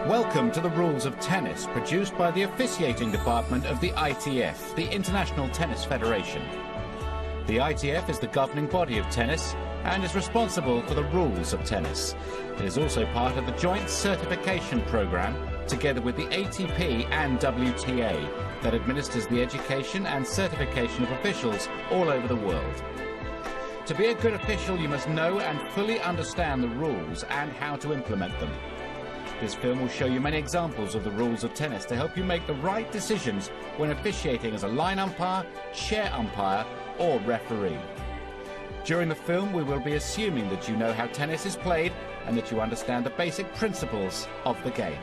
Welcome to the Rules of Tennis, produced by the officiating department of the ITF, the International Tennis Federation. The ITF is the governing body of tennis and is responsible for the rules of tennis. It is also part of the joint certification program, together with the ATP and WTA, that administers the education and certification of officials all over the world. To be a good official, you must know and fully understand the rules and how to implement them. This film will show you many examples of the rules of tennis to help you make the right decisions when officiating as a line umpire, chair umpire, or referee. During the film, we will be assuming that you know how tennis is played and that you understand the basic principles of the game.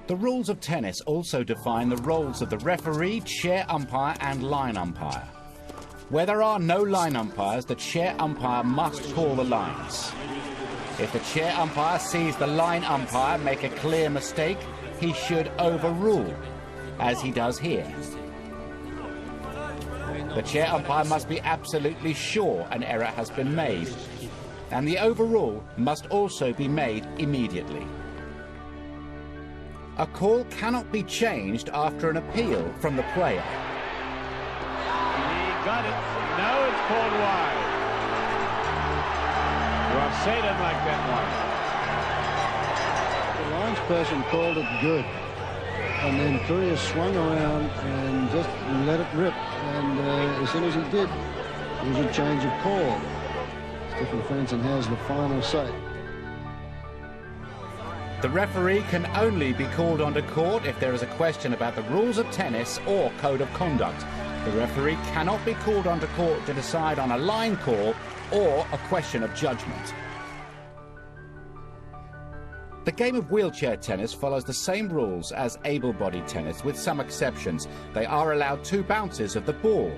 The rules of tennis also define the roles of the referee, chair umpire, and line umpire. Where there are no line umpires, the chair umpire must call the lines. If the chair umpire sees the line umpire make a clear mistake, he should overrule, as he does here. The chair umpire must be absolutely sure an error has been made, and the overrule must also be made immediately. A call cannot be changed after an appeal from the player. Got it. Now it's called wide. Rosset didn't like that one. The linesperson called it good. And then Courier swung around and just let it rip. And as soon as he did, there was a change of call. Stephen Franzen has the final say. The referee can only be called onto court if there is a question about the rules of tennis or code of conduct. The referee cannot be called onto court to decide on a line call or a question of judgment. The game of wheelchair tennis follows the same rules as able-bodied tennis, with some exceptions. They are allowed 2 bounces of the ball.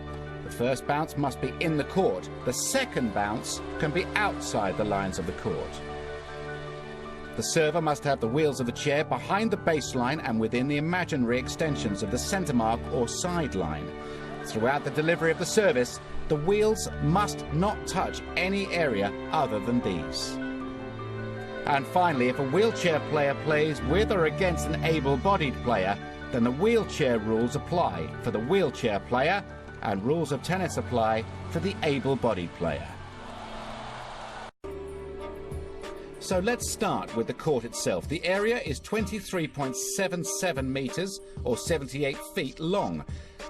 The first bounce must be in the court. The second bounce can be outside the lines of the court. The server must have the wheels of the chair behind the baseline and within the imaginary extensions of the centre mark or sideline. Throughout the delivery of the service, the wheels must not touch any area other than these. And finally, if a wheelchair player plays with or against an able-bodied player, then the wheelchair rules apply for the wheelchair player and rules of tennis apply for the able-bodied player. So let's start with the court itself. The area is 23.77 metres or 78 feet long,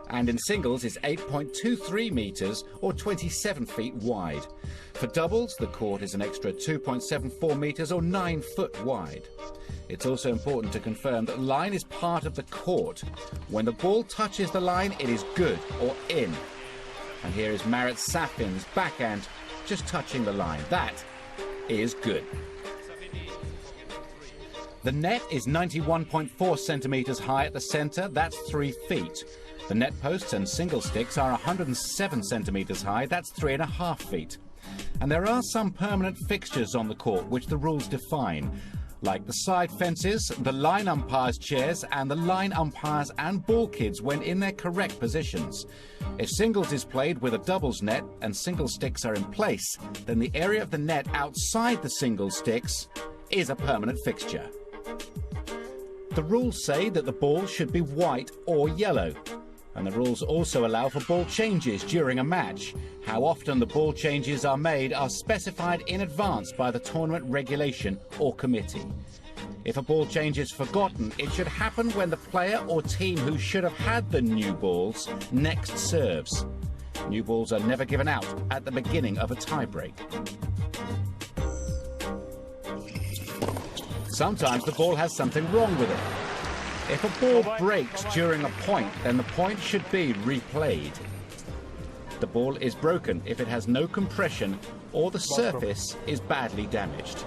and in singles is 8.23 metres or 27 feet wide. For doubles, the court is an extra 2.74 metres or 9 foot wide. It's also important to confirm that line is part of the court. When the ball touches the line, it is good or in. And here is Marat Safin's backhand just touching the line. That is good. The net is 91.4 centimetres high at the centre, that's 3 feet. The net posts and single sticks are 107 centimetres high, that's 3.5 feet. And there are some permanent fixtures on the court which the rules define, like the side fences, the line umpires' chairs, and the line umpires and ball kids when in their correct positions. If singles is played with a doubles net and single sticks are in place, then the area of the net outside the single sticks is a permanent fixture. The rules say that the ball should be white or yellow, and the rules also allow for ball changes during a match. How often the ball changes are made are specified in advance by the tournament regulation or committee. If a ball change is forgotten, it should happen when the player or team who should have had the new balls next serves. New balls are never given out at the beginning of a tie-break. Sometimes the ball has something wrong with it. If a ball breaks during a point, then the point should be replayed. The ball is broken if it has no compression or the surface is badly damaged.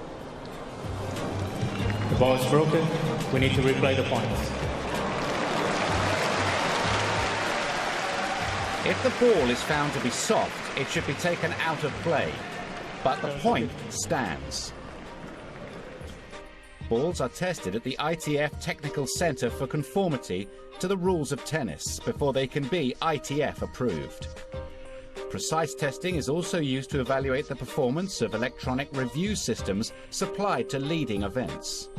The ball is broken. We need to replay the points. If the ball is found to be soft, it should be taken out of play, but the point stands. Balls are tested at the ITF Technical Centre for conformity to the rules of tennis before they can be ITF approved. Precise testing is also used to evaluate the performance of electronic review systems supplied to leading events.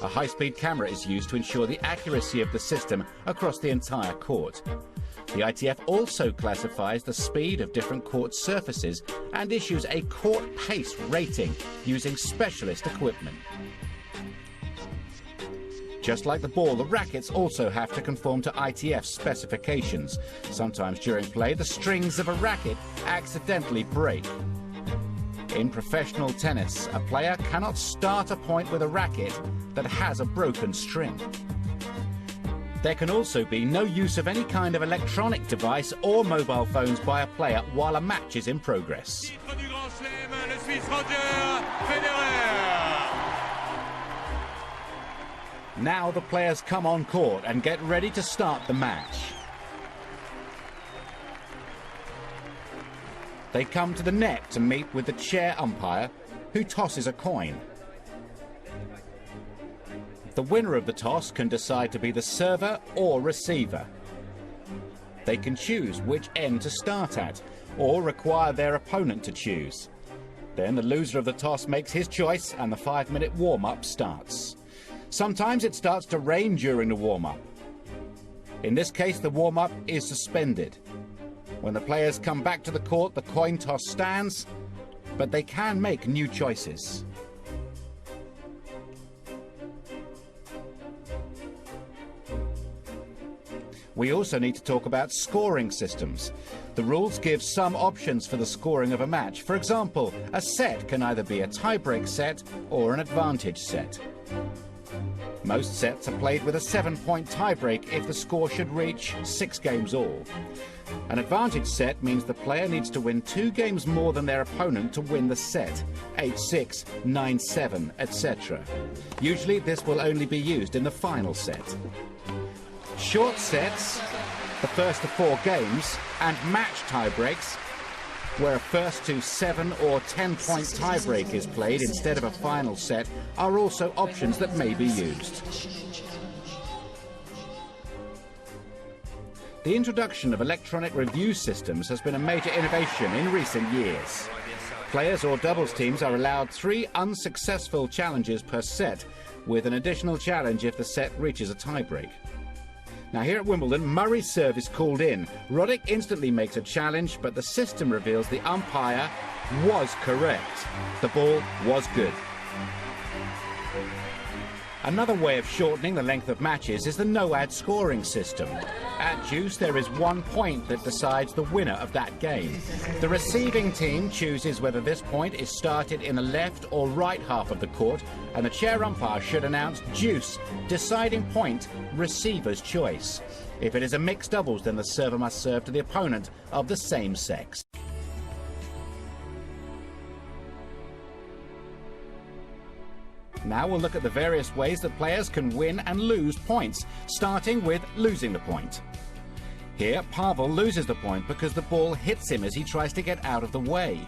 A high-speed camera is used to ensure the accuracy of the system across the entire court. The ITF also classifies the speed of different court surfaces and issues a court pace rating using specialist equipment. Just like the ball, the rackets also have to conform to ITF specifications. Sometimes during play, the strings of a racket accidentally break. In professional tennis, a player cannot start a point with a racket that has a broken string. There can also be no use of any kind of electronic device or mobile phones by a player while a match is in progress. Now the players come on court and get ready to start the match. They come to the net to meet with the chair umpire, who tosses a coin. The winner of the toss can decide to be the server or receiver. They can choose which end to start at, or require their opponent to choose. Then the loser of the toss makes his choice and the 5-minute warm-up starts. Sometimes it starts to rain during the warm-up. In this case, the warm-up is suspended. When the players come back to the court, the coin toss stands, but they can make new choices. We also need to talk about scoring systems. The rules give some options for the scoring of a match. For example, a set can either be a tie-break set or an advantage set. Most sets are played with a 7-point tie-break if the score should reach 6 games all. An advantage set means the player needs to win 2 games more than their opponent to win the set, 8-6, 9-7, etc. Usually this will only be used in the final set. Short sets, the first to 4 games, and match tie-breaks, where a first to 7 or 10-point tie-break is played instead of a final set, are also options that may be used. The introduction of electronic review systems has been a major innovation in recent years. Players or doubles teams are allowed 3 unsuccessful challenges per set, with an additional challenge if the set reaches a tie-break. Now here at Wimbledon, Murray's serve is called in. Roddick instantly makes a challenge, but the system reveals the umpire was correct. The ball was good. Another way of shortening the length of matches is the no-ad scoring system. At deuce, there is 1 point that decides the winner of that game. The receiving team chooses whether this point is started in the left or right half of the court, and the chair umpire should announce deuce, deciding point, receiver's choice. If it is a mixed doubles, then the server must serve to the opponent of the same sex. Now we'll look at the various ways that players can win and lose points, starting with losing the point. Here, Pavel loses the point because the ball hits him as he tries to get out of the way.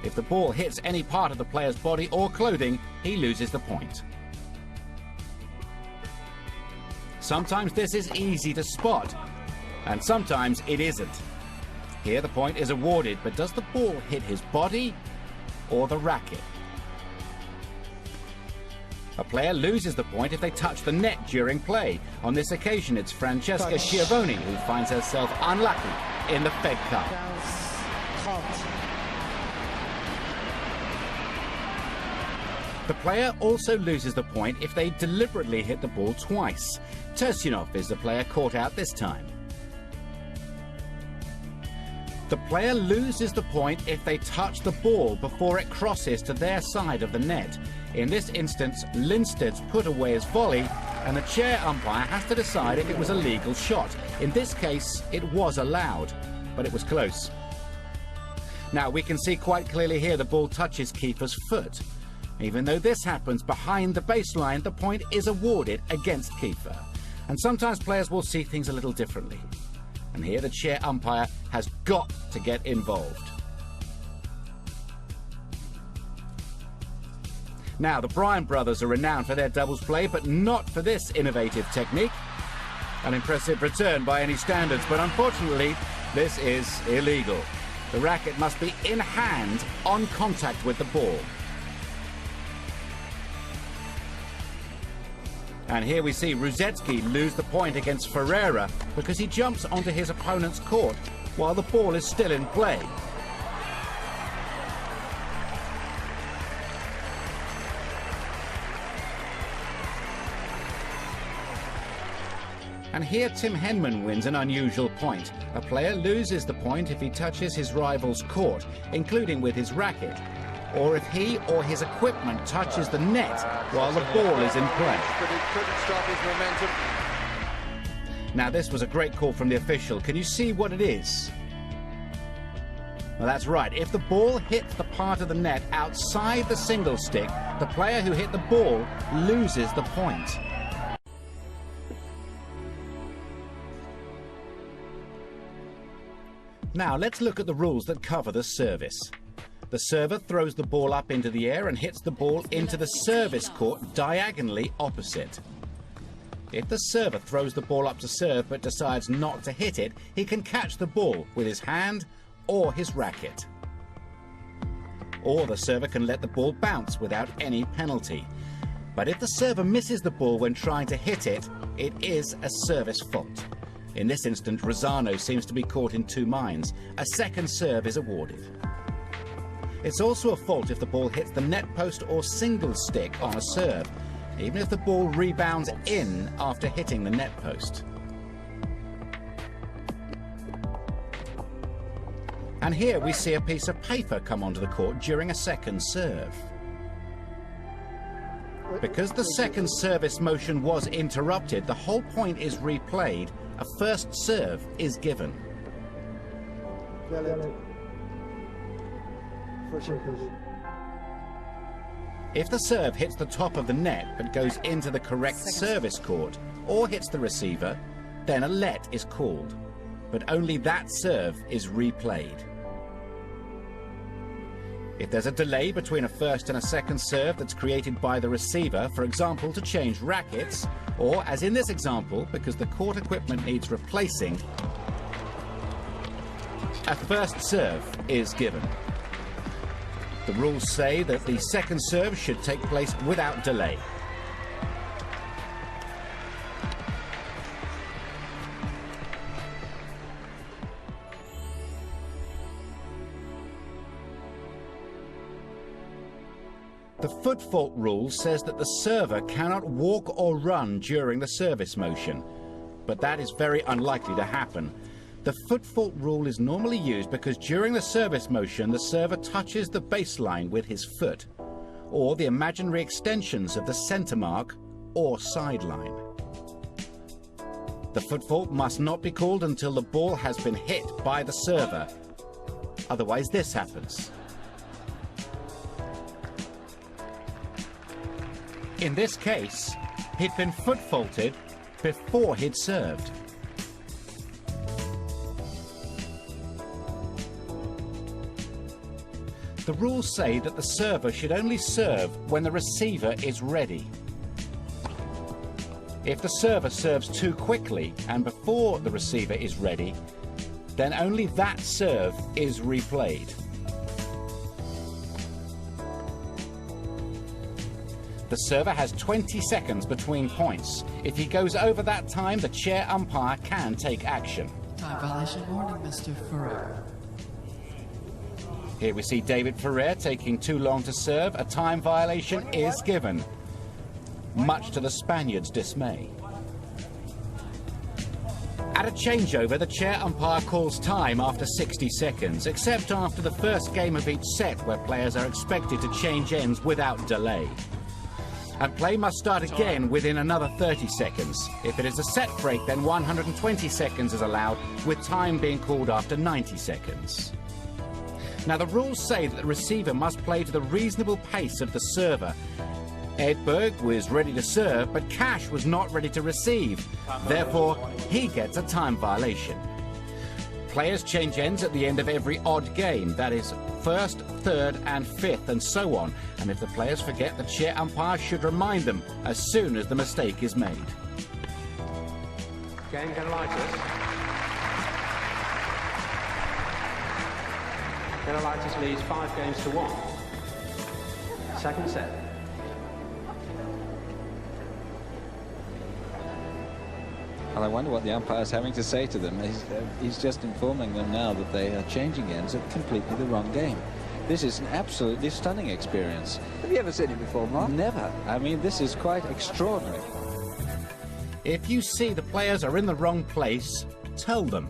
If the ball hits any part of the player's body or clothing, he loses the point. Sometimes this is easy to spot, and sometimes it isn't. Here the point is awarded, but does the ball hit his body or the racket? A player loses the point if they touch the net during play. On this occasion, it's Francesca Schiavone who finds herself unlucky in the Fed Cup. The player also loses the point if they deliberately hit the ball twice. Tursunov is the player caught out this time. The player loses the point if they touch the ball before it crosses to their side of the net. In this instance, Lindsted's put away his volley, and the chair umpire has to decide if it was a legal shot. In this case, it was allowed, but it was close. Now, we can see quite clearly here the ball touches Kiefer's foot. Even though this happens behind the baseline, the point is awarded against Kiefer. And sometimes players will see things a little differently. And here the chair umpire has got to get involved. Now, the Bryan brothers are renowned for their doubles play, but not for this innovative technique. An impressive return by any standards, but unfortunately, this is illegal. The racket must be in hand on contact with the ball. And here we see Ruzetsky lose the point against Ferreira because he jumps onto his opponent's court while the ball is still in play. And here Tim Henman wins an unusual point. A player loses the point if he touches his rival's court, including with his racket, or if he or his equipment touches the net while the ball is in play. But he couldn't stop his momentum. Now this was a great call from the official. Can you see what it is? Well, that's right. If the ball hits the part of the net outside the single stick, the player who hit the ball loses the point. Now let's look at the rules that cover the service. The server throws the ball up into the air and hits the ball into the service court diagonally opposite. If the server throws the ball up to serve but decides not to hit it, he can catch the ball with his hand or his racket. Or the server can let the ball bounce without any penalty. But if the server misses the ball when trying to hit it, it is a service fault. In this instance, Rosano seems to be caught in two minds. A second serve is awarded. It's also a fault if the ball hits the net post or single stick on a serve, even if the ball rebounds in after hitting the net post. And here we see a piece of paper come onto the court during a second serve. Because the second service motion was interrupted, the whole point is replayed. A first serve is given. If the serve hits the top of the net but goes into the correct service court or hits the receiver, then a let is called. But only that serve is replayed. If there's a delay between a first and a second serve that's created by the receiver, for example, to change rackets, or, as in this example, because the court equipment needs replacing, a first serve is given. The rules say that the second serve should take place without delay. The foot fault rule says that the server cannot walk or run during the service motion, but that is very unlikely to happen. The foot fault rule is normally used because during the service motion the server touches the baseline with his foot, or the imaginary extensions of the centre mark or sideline. The foot fault must not be called until the ball has been hit by the server, otherwise this happens. In this case, he'd been foot faulted before he'd served. The rules say that the server should only serve when the receiver is ready. If the server serves too quickly and before the receiver is ready, then only that serve is replayed. The server has 20 seconds between points. If he goes over that time, the chair umpire can take action. Time violation warning, Mr. Ferrer. Here we see David Ferrer taking too long to serve. A time violation is given, much to the Spaniard's dismay. At a changeover, the chair umpire calls time after 60 seconds, except after the first game of each set, where players are expected to change ends without delay. And play must start again within another 30 seconds. If it is a set break, then 120 seconds is allowed, with time being called after 90 seconds. Now, the rules say that the receiver must play to the reasonable pace of the server. Edberg was ready to serve, but Cash was not ready to receive. Therefore, he gets a time violation. Players change ends at the end of every odd game, that is, first, third, and fifth, and so on. And if the players forget, the chair umpire should remind them as soon as the mistake is made. Game can light us. Karolaitis leads 5-1. Second set. Well, I wonder what the umpire's having to say to them. He's just informing them now that they are changing ends at completely the wrong game. This is an absolutely stunning experience. Have you ever seen it before, Mark? Never. I mean, this is quite extraordinary. If you see the players are in the wrong place, tell them.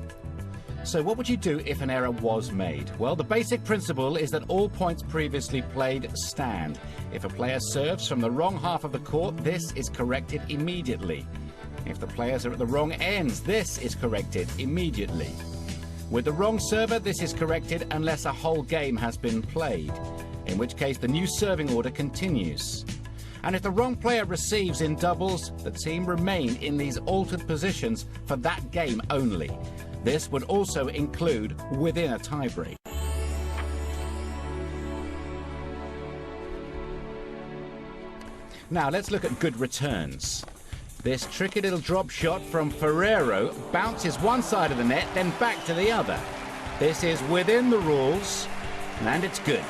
So what would you do if an error was made? Well, the basic principle is that all points previously played stand. If a player serves from the wrong half of the court, this is corrected immediately. If the players are at the wrong ends, this is corrected immediately. With the wrong server, this is corrected unless a whole game has been played, in which case the new serving order continues. And if the wrong player receives in doubles, the team remain in these altered positions for that game only. This would also include within a tiebreak. Now let's look at good returns. This tricky little drop shot from Ferrero bounces one side of the net, then back to the other. This is within the rules, and it's good.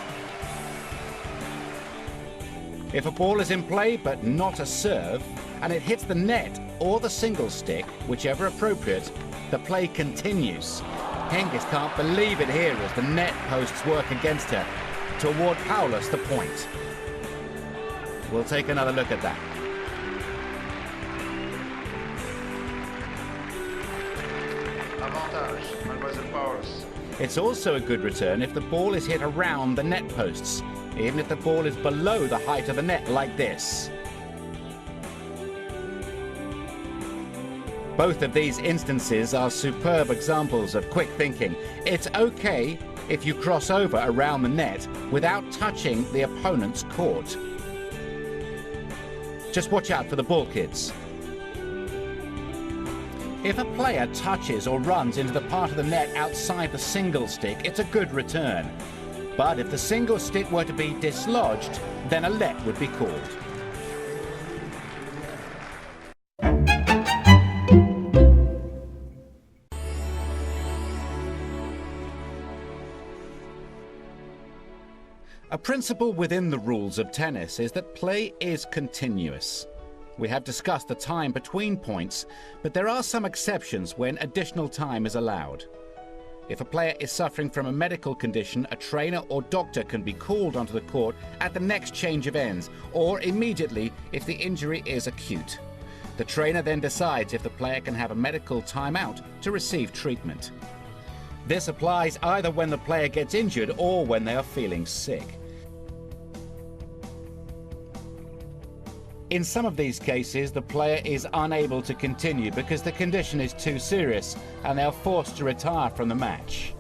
If a ball is in play but not a serve, and it hits the net or the single stick, whichever appropriate, the play continues. Hingis can't believe it here as the net posts work against her to award Paulus the point. We'll take another look at that. Avantage, Mademoiselle Paulus. It's also a good return if the ball is hit around the net posts, even if the ball is below the height of the net like this. Both of these instances are superb examples of quick thinking. It's okay if you cross over around the net without touching the opponent's court. Just watch out for the ball kids. If a player touches or runs into the part of the net outside the single stick, it's a good return. But if the single stick were to be dislodged, then a let would be called. A principle within the rules of tennis is that play is continuous. We have discussed the time between points, but there are some exceptions when additional time is allowed. If a player is suffering from a medical condition, a trainer or doctor can be called onto the court at the next change of ends, or immediately if the injury is acute. The trainer then decides if the player can have a medical timeout to receive treatment. This applies either when the player gets injured or when they are feeling sick. In some of these cases, the player is unable to continue because the condition is too serious and they are forced to retire from the match.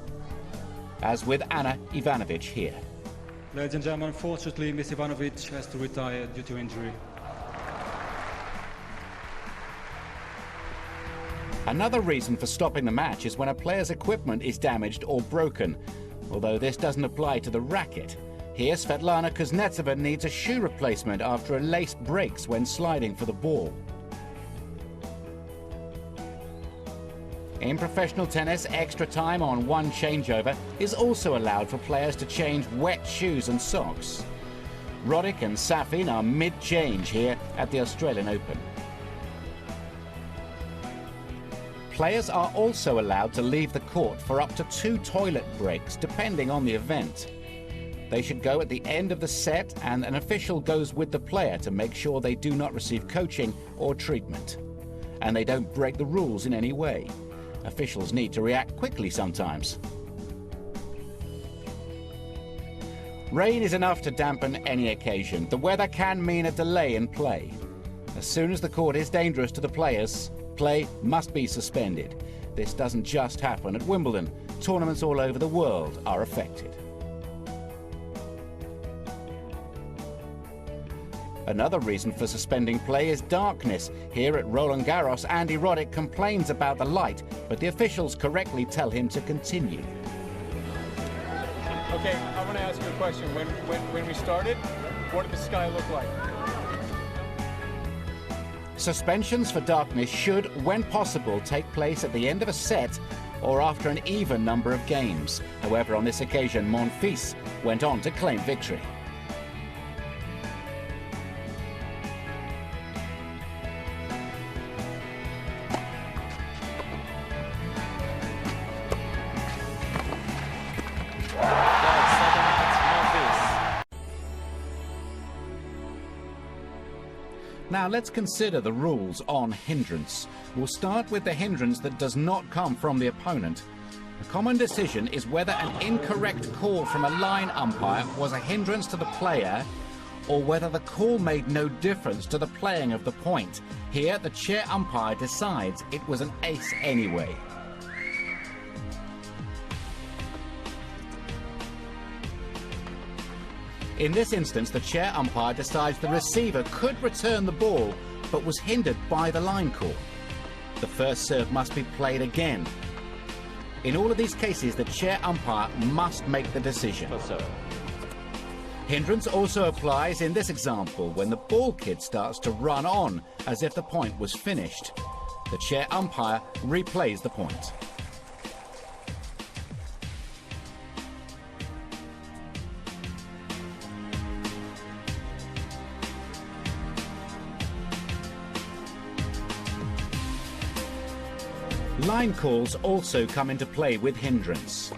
As with Ana Ivanovic here. Ladies and gentlemen, unfortunately, Miss Ivanovic has to retire due to injury. Another reason for stopping the match is when a player's equipment is damaged or broken, although this doesn't apply to the racket. Here, Svetlana Kuznetsova needs a shoe replacement after a lace breaks when sliding for the ball. In professional tennis, extra time on one changeover is also allowed for players to change wet shoes and socks. Roddick and Safin are mid-change here at the Australian Open. Players are also allowed to leave the court for up to 2 toilet breaks, depending on the event. They should go at the end of the set, and an official goes with the player to make sure they do not receive coaching or treatment. And they don't break the rules in any way. Officials need to react quickly sometimes. Rain is enough to dampen any occasion. The weather can mean a delay in play. As soon as the court is dangerous to the players, play must be suspended. This doesn't just happen at Wimbledon. Tournaments all over the world are affected. Another reason for suspending play is darkness. Here at Roland Garros, Andy Roddick complains about the light, but the officials correctly tell him to continue. Okay, I want to ask you a question. When we started, what did the sky look like? Suspensions for darkness should, when possible, take place at the end of a set or after an even number of games. However, on this occasion, Monfils went on to claim victory. Now let's consider the rules on hindrance. We'll start with the hindrance that does not come from the opponent. A common decision is whether an incorrect call from a line umpire was a hindrance to the player or whether the call made no difference to the playing of the point. Here, the chair umpire decides it was an ace anyway. In this instance, the chair umpire decides the receiver could return the ball, but was hindered by the line call. The first serve must be played again. In all of these cases, the chair umpire must make the decision. Hindrance also applies in this example when the ball kid starts to run on as if the point was finished. The chair umpire replays the point. Line calls also come into play with hindrance.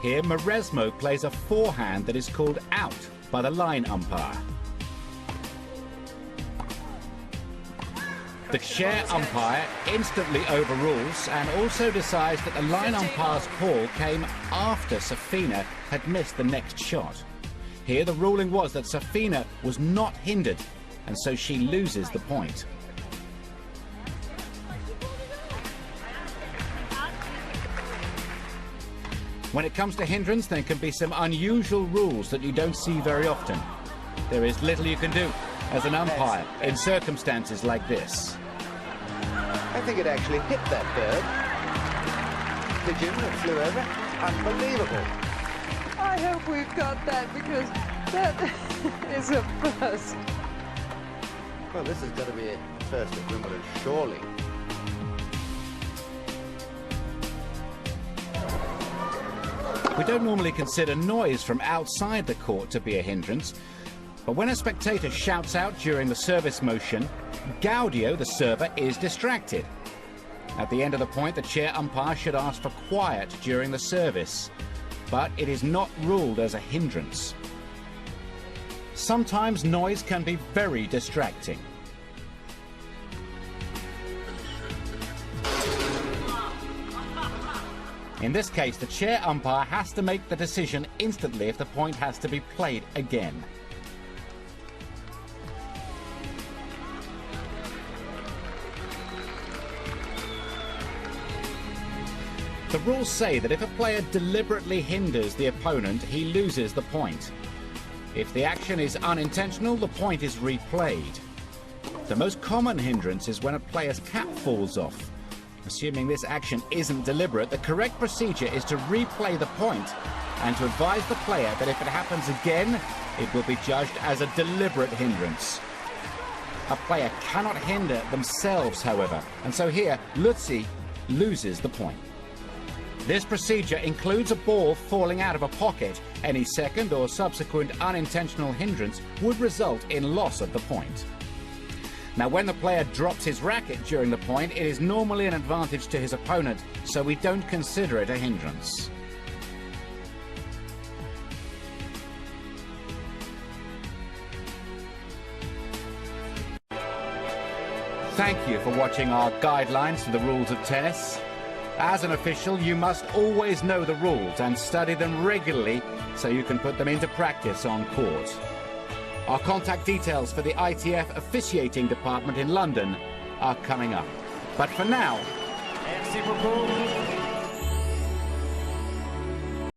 Here, Maresmo plays a forehand that is called out by the line umpire. The chair umpire instantly overrules and also decides that the line umpire's call came after Safina had missed the next shot. Here, the ruling was that Safina was not hindered, and so she loses the point. When it comes to hindrance, there can be some unusual rules that you don't see very often. There is little you can do as an umpire in circumstances like this. I think it actually hit that bird. Pigeon that flew over. Unbelievable. I hope we've got that because that is a first. Well, this has got to be a first at Wimbledon, surely. We don't normally consider noise from outside the court to be a hindrance, but when a spectator shouts out during the service motion, Gaudio, the server, is distracted. At the end of the point, the chair umpire should ask for quiet during the service, but it is not ruled as a hindrance. Sometimes noise can be very distracting. In this case, the chair umpire has to make the decision instantly if the point has to be played again. The rules say that if a player deliberately hinders the opponent, he loses the point. If the action is unintentional, the point is replayed. The most common hindrance is when a player's cap falls off. Assuming this action isn't deliberate, the correct procedure is to replay the point and to advise the player that if it happens again, it will be judged as a deliberate hindrance. A player cannot hinder themselves, however, and so here, Lutzi loses the point. This procedure includes a ball falling out of a pocket. Any second or subsequent unintentional hindrance would result in loss of the point. Now, when the player drops his racket during the point, it is normally an advantage to his opponent, so we don't consider it a hindrance. Thank you for watching our guidelines to the rules of tennis. As an official, you must always know the rules and study them regularly so you can put them into practice on court. Our contact details for the ITF officiating department in London are coming up. But for now...